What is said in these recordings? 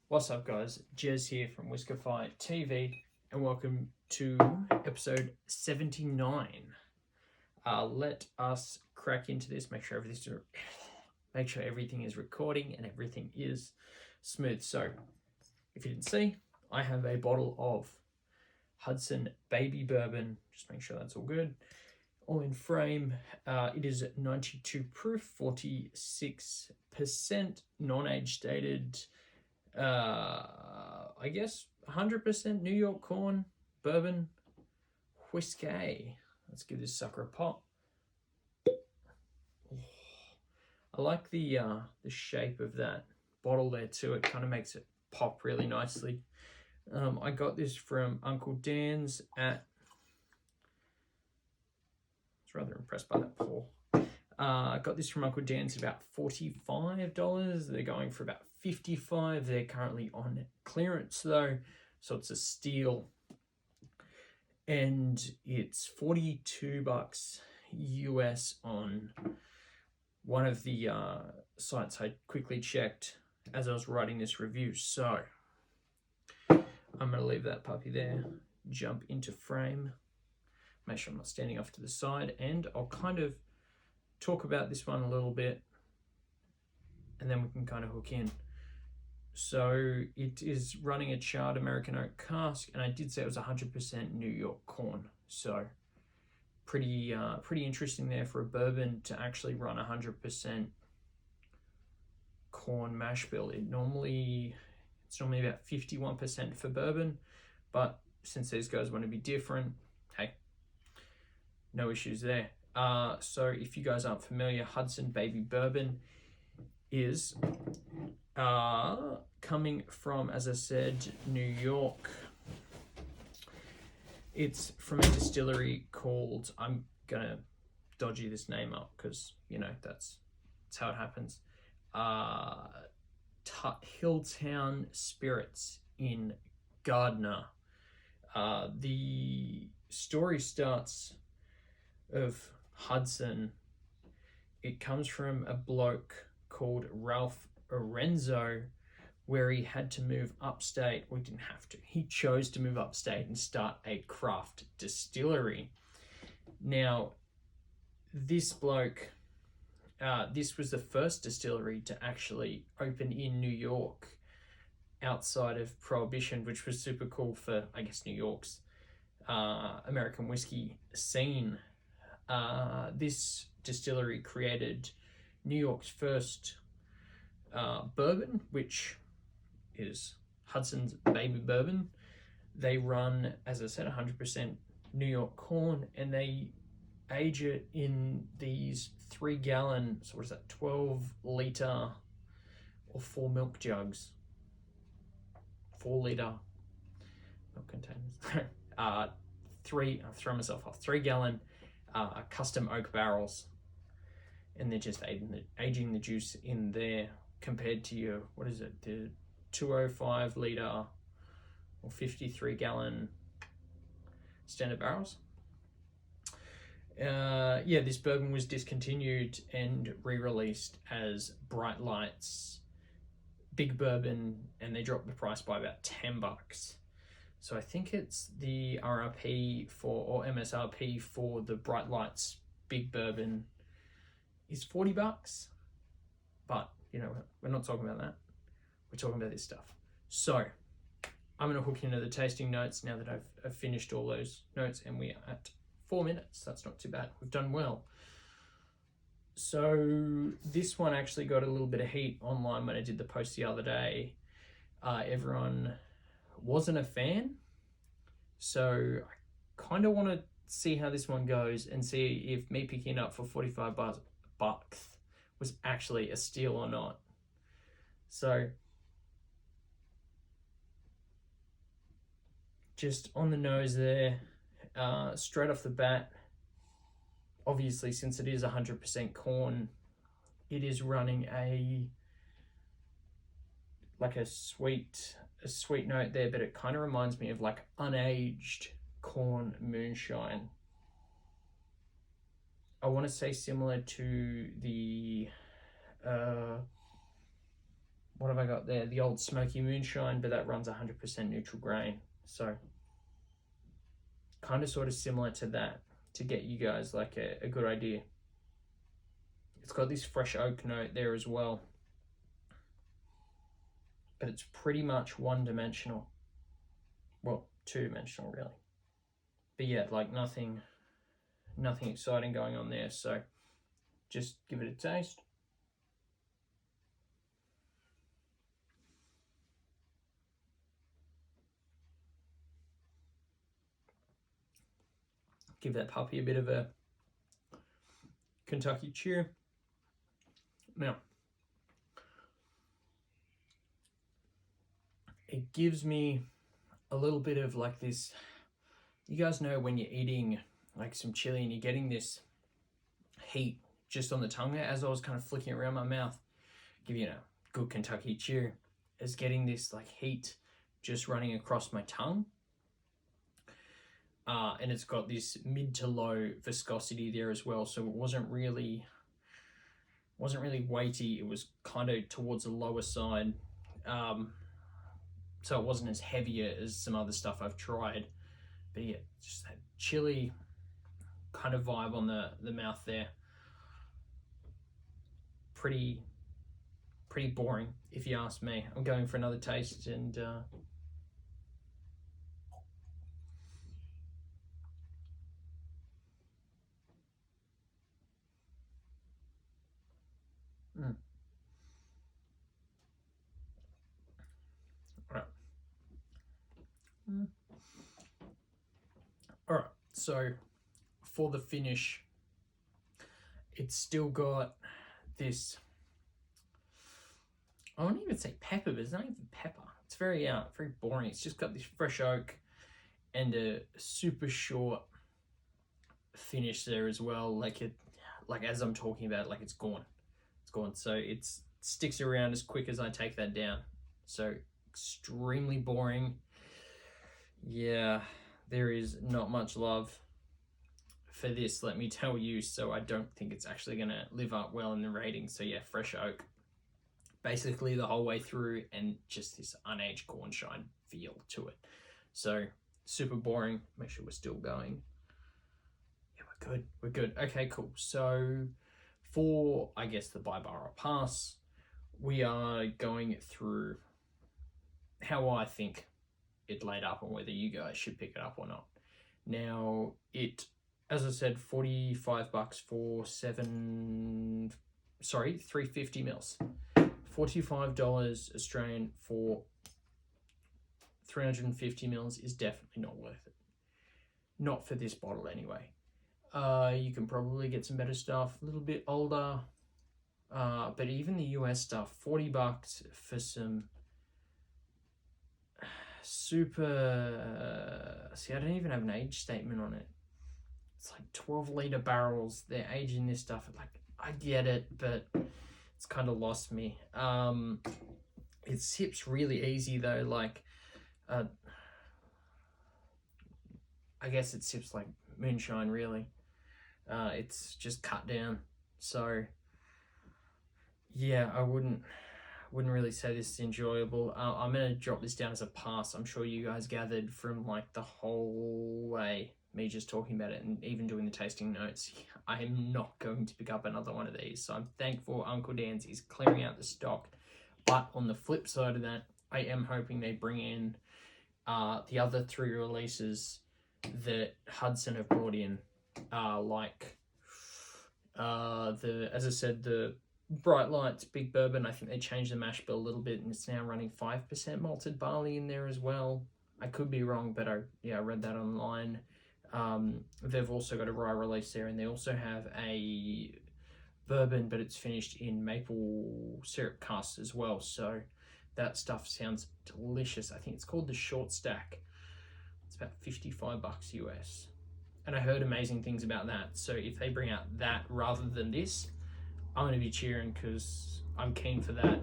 What's up, guys? Jez here from WhiskefyTV, and welcome to episode 79. Let us crack into this. Make sure everything is recording and everything is smooth. So, if you didn't see, I have a bottle of Hudson Baby Bourbon. Just make sure that's all good. All in frame. It is 92 proof, 46% non-age stated. I guess 100% New York corn bourbon whiskey. Let's give this sucker a pop. I like the shape of that bottle there too. It kind of makes it pop really nicely. I got this from Uncle Dan's at. I was rather impressed by that pour. I got this from Uncle Dan's at about $45. They're going for about $55. They're currently on clearance though, so it's a steal. And it's $42 US on one of the sites I quickly checked as I was writing this review. So I'm gonna leave that puppy there, jump into frame, make sure I'm not standing off to the side, and I'll kind of talk about this one a little bit and then we can kind of hook in. So it is running a charred American oak cask, and I did say it was 100% New York corn. So pretty interesting there for a bourbon to actually run 100% corn mash bill. It's normally about 51% for bourbon, but since these guys want to be different, hey, no issues there. So if you guys aren't familiar, Hudson Baby Bourbon is coming from, as I said, New York. It's from a distillery called, I'm gonna dodgy this name up because that's how it happens. Tuthilltown Spirits in Gardiner. The story starts of Hudson. It comes from a bloke called Ralph Erenzo, where he had to move upstate. Well, he didn't have to. He chose to move upstate and start a craft distillery. Now, this bloke, this was the first distillery to actually open in New York outside of prohibition, which was super cool for, I guess, New York's American whiskey scene. This distillery created New York's first bourbon, which is Hudson's Baby Bourbon. They run, as I said, 100% New York corn, and they age it in these 3-gallon, so what is that, 12-liter or 4 milk jugs, 4-liter milk containers. I'll throw myself off. 3-gallon custom oak barrels, and they're just aging the juice in there compared to your, what is it, the 205-liter or 53-gallon standard barrels. This bourbon was discontinued and re-released as Bright Light's Big Bourbon, and they dropped the price by about $10. So I think it's the RRP or MSRP for the Bright Light's Big Bourbon is $40, but we're not talking about that. We're talking about this stuff. So I'm going to hook into the tasting notes now that I've finished all those notes, and we are at 4 minutes. That's not too bad. We've done well. So this one actually got a little bit of heat online when I did the post the other day. Everyone wasn't a fan, so I kind of want to see how this one goes and see if me picking it up for $45 was actually a steal or not. So just on the nose there, straight off the bat, obviously since it is 100% corn, it is running a sweet note there, but it kind of reminds me of like unaged corn moonshine. I want to say similar to the what have I got there? The old Smoky Moonshine, but that runs 100% neutral grain. So kind of sort of similar to that, to get you guys like a good idea. It's got this fresh oak note there as well, but it's pretty much one-dimensional. Well, two-dimensional really. But yeah, like nothing exciting going on there. So just give it a taste. Give that puppy a bit of a Kentucky cheer. Now, it gives me a little bit of like this, you guys know when you're eating like some chili and you're getting this heat just on the tongue there, as I was kind of flicking around my mouth, give you a good Kentucky cheer, is getting this like heat just running across my tongue. And it's got this mid to low viscosity there as well, so it wasn't really weighty. It was kind of towards the lower side, so it wasn't as heavy as some other stuff I've tried. But yeah, just that chili kind of vibe on the mouth there. Pretty boring if you ask me. I'm going for another taste and All right, so for the finish, it's still got this, I wouldn't even say pepper, but it's not even pepper. It's very boring. It's just got this fresh oak and a super short finish there as well. Like as I'm talking about, like it's gone. So it sticks around as quick as I take that down. So extremely boring. Yeah, there is not much love for this, let me tell you. So I don't think it's actually going to live up well in the rating. So yeah, fresh oak basically the whole way through, and just this unaged cornshine feel to it. So super boring. Make sure we're still going. Yeah, we're good. Okay, cool. So for, I guess, the by bar or pass, we are going through how I think it laid up and whether you guys should pick it up or not. Now, it, as I said, $45 for 350 mils. $45 Australian for 350 mils is definitely not worth it. Not for this bottle anyway. You can probably get some better stuff, a little bit older. But even the US stuff, $40 for some super, see, I don't even have an age statement on it. It's like 12-liter barrels. They're aging this stuff. Like, I get it, but it's kind of lost me. It sips really easy though. Like, I guess it sips like moonshine really. It's just cut down. So yeah, I wouldn't really say this is enjoyable. I'm gonna drop this down as a pass. I'm sure you guys gathered from like the whole way, me just talking about it and even doing the tasting notes, I am not going to pick up another one of these. So I'm thankful Uncle Dan's is clearing out the stock. But on the flip side of that, I am hoping they bring in the other 3 releases that Hudson have brought in, like as I said, the Bright Lights Big Bourbon. I think they changed the mash bill a little bit and it's now running 5% malted barley in there as well. I could be wrong, but I read that online. They've also got a rye release there, and they also have a bourbon, but it's finished in maple syrup casks as well. So that stuff sounds delicious. I think it's called the Short Stack. It's about $55 US. And I heard amazing things about that. So if they bring out that rather than this, I'm going to be cheering because I'm keen for that.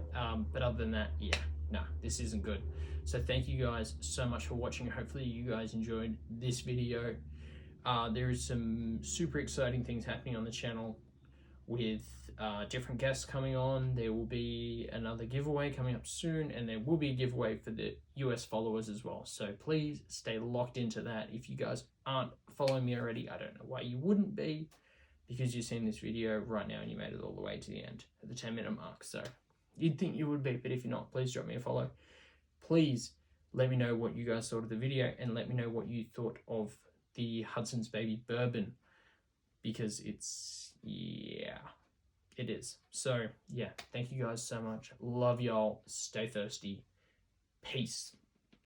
But other than that, yeah, no, this isn't good. So thank you guys so much for watching. Hopefully you guys enjoyed this video. There is some super exciting things happening on the channel with different guests coming on. There will be another giveaway coming up soon, and there will be a giveaway for the US followers as well. So please stay locked into that. If you guys aren't following me already, I don't know why you wouldn't be, because you've seen this video right now and you made it all the way to the end at the 10-minute mark. So you'd think you would be, but if you're not, please drop me a follow. Please let me know what you guys thought of the video, and let me know what you thought of the Hudson's Baby Bourbon, because it's, yeah, it is. So yeah, thank you guys so much. Love y'all. Stay thirsty. Peace.